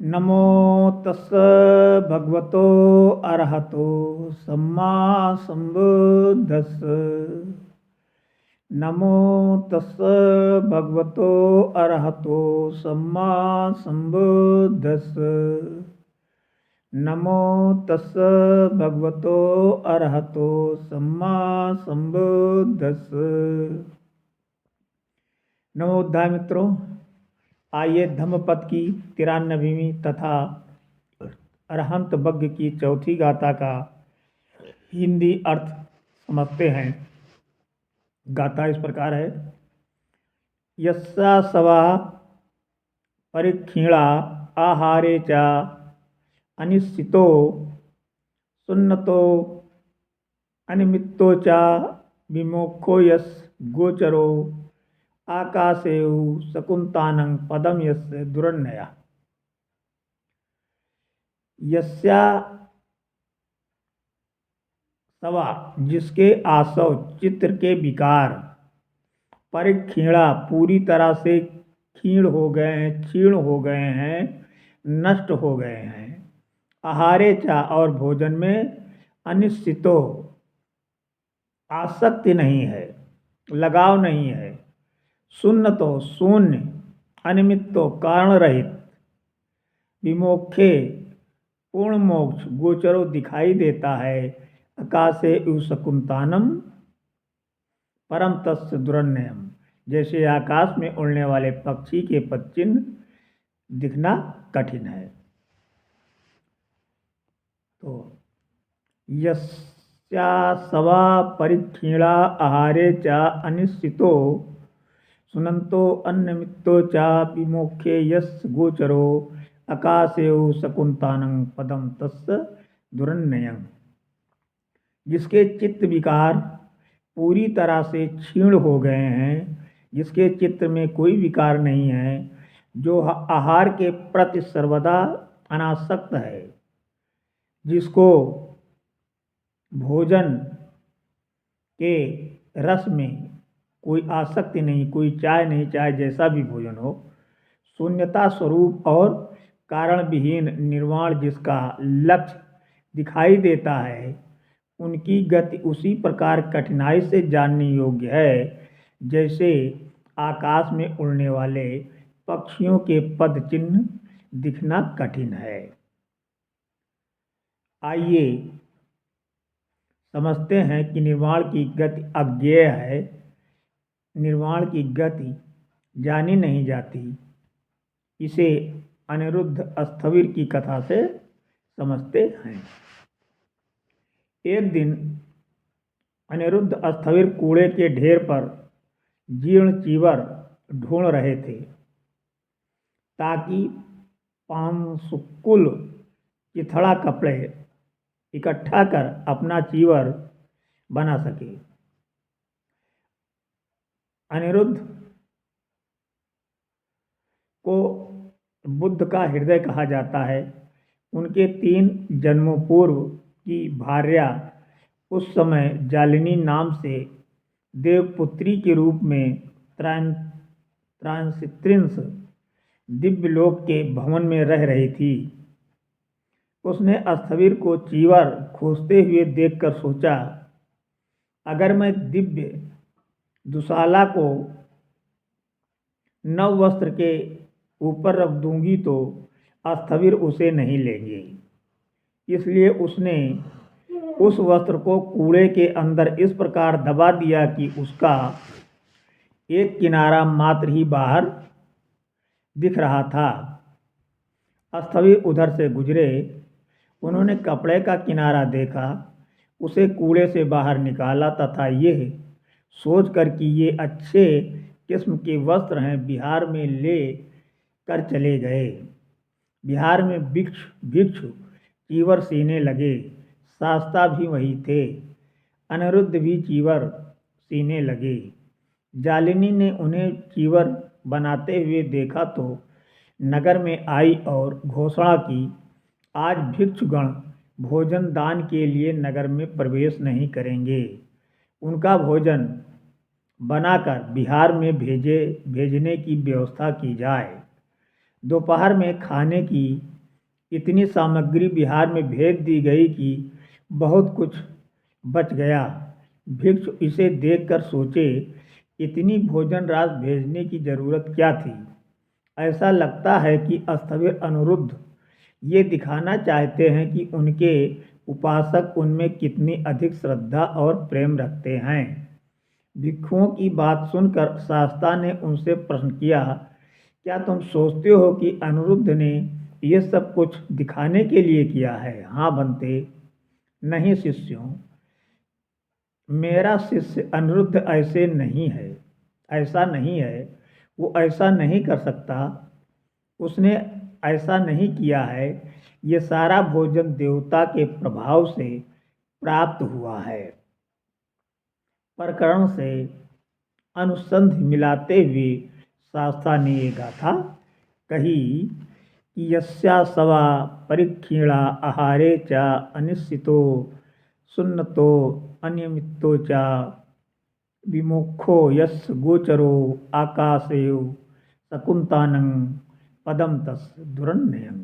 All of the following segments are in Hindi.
नमो तस् भगवतो अरहतो सम्मा संबुद्धस्स। नमो तस् भगवतो अरहतो सम्मा संबुद्धस्स। नमो तस् भगवतो अरहतो सम्मा संबुद्धस्स। नमोद्धाय मित्रों, आइए धम्मपद की 93वीं तथा अरहंत यज्ञ की चौथी गाथा का हिंदी अर्थ समझते हैं। गाथा इस प्रकार है। यस्या सवा परिक्षीणा आहारे च अनिश्चितो सुन्नतो अनिमित्तो च विमोक्षो यस् गोचरो आकाशेउ शकुंतानं पदम यस्य दुरन्नया। यस्या सवा जिसके आसव चित्र के विकार परिक्षीणा पूरी तरह से क्षीण हो गए हैं, क्षीण हो गए हैं, नष्ट हो गए हैं। आहारे चा और भोजन में अनिश्चितो आसक्ति नहीं है, लगाव नहीं है। सुन्नतो शून्य, अनिमित्तो कारण रहित, विमोक्षे पूर्ण मोक्ष गोचरो दिखाई देता है। आकाशे यु शकुंतानम परम तस्य दुरन्नयम, जैसे आकाश में उड़ने वाले पक्षी के पदचिन्ह दिखना कठिन है। तो यस्या सवा परिक्षीणा आहारे च अनिश्चितो सुनंतो अन्नमित्तो च विमोक्षे यस् गोचरो आकाशेउ शकुंतानं पदम तस्य दुरन्नयं। जिसके चित्त विकार पूरी तरह से क्षीण हो गए हैं, जिसके चित्त में कोई विकार नहीं है, जो आहार के प्रति सर्वदा अनासक्त है, जिसको भोजन के रस में कोई आसक्ति नहीं, कोई चाहे नहीं, चाहे जैसा भी भोजन हो, शून्यता स्वरूप और कारण विहीन निर्वाण जिसका लक्ष्य दिखाई देता है, उनकी गति उसी प्रकार कठिनाई से जानने योग्य है जैसे आकाश में उड़ने वाले पक्षियों के पद चिन्ह दिखना कठिन है। आइए समझते हैं कि निर्वाण की गति अज्ञेय है, निर्वाण की गति जानी नहीं जाती। इसे अनिरुद्ध स्थविर की कथा से समझते हैं। एक दिन अनिरुद्ध स्थविर कूड़े के ढेर पर जीर्ण चीवर ढूंढ रहे थे ताकि पांशुकुल चिथड़ा कपड़े इकट्ठा कर अपना चीवर बना सके। अनिरुद्ध को बुद्ध का हृदय कहा जाता है। उनके 3 जन्मों पूर्व की भार्या उस समय जालिनी नाम से देवपुत्री के रूप में त्रांसित्रिंस दिव्यलोक के भवन में रह रही थी। उसने स्थविर को चीवर खोजते हुए देखकर सोचा, अगर मैं दिव्य दुशाला को नव वस्त्र के ऊपर रख दूंगी तो स्थविर उसे नहीं लेंगे। इसलिए उसने उस वस्त्र को कूड़े के अंदर इस प्रकार दबा दिया कि उसका एक किनारा मात्र ही बाहर दिख रहा था। स्थविर उधर से गुजरे। उन्होंने कपड़े का किनारा देखा, उसे कूड़े से बाहर निकाला तथा यह सोचकर कि ये अच्छे किस्म के वस्त्र हैं, बिहार में ले कर चले गए। बिहार में भिक्षु चीवर सीने लगे। शास्ता भी वही थे। अनिरुद्ध भी चीवर सीने लगे। जालिनी ने उन्हें चीवर बनाते हुए देखा तो नगर में आई और घोषणा की, आज भिक्षुगण भोजन दान के लिए नगर में प्रवेश नहीं करेंगे। उनका भोजन बनाकर बिहार में भेजने की व्यवस्था की जाए। दोपहर में खाने की इतनी सामग्री बिहार में भेज दी गई कि बहुत कुछ बच गया। भिक्षु इसे देखकर सोचे, इतनी भोजन राशि भेजने की जरूरत क्या थी। ऐसा लगता है कि स्थविर अनिरुद्ध ये दिखाना चाहते हैं कि उनके उपासक उनमें कितनी अधिक श्रद्धा और प्रेम रखते हैं। भिक्षुओं की बात सुनकर शास्ता ने उनसे प्रश्न किया, क्या तुम सोचते हो कि अनिरुद्ध ने ये सब कुछ दिखाने के लिए किया है? हाँ बनते। नहीं शिष्यों, मेरा शिष्य अनिरुद्ध ऐसा नहीं है। वो ऐसा नहीं कर सकता। उसने ऐसा नहीं किया है। ये सारा भोजन देवता के प्रभाव से प्राप्त हुआ है। प्रकरण से अनुसंध मिलाते हुए शास्ता ने ये गाथा कही कि यस्या सवा परीक्षीणा आहारे च अनिश्चितो सुन्नतो अनियमितो च विमुखो यस् गोचरो आकाशेव शकुंतानं पदम तस् दुरन्ययम्।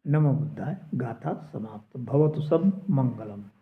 नमो बुद्धाय। गाथा समाप्त। भवतु सब मंगलम।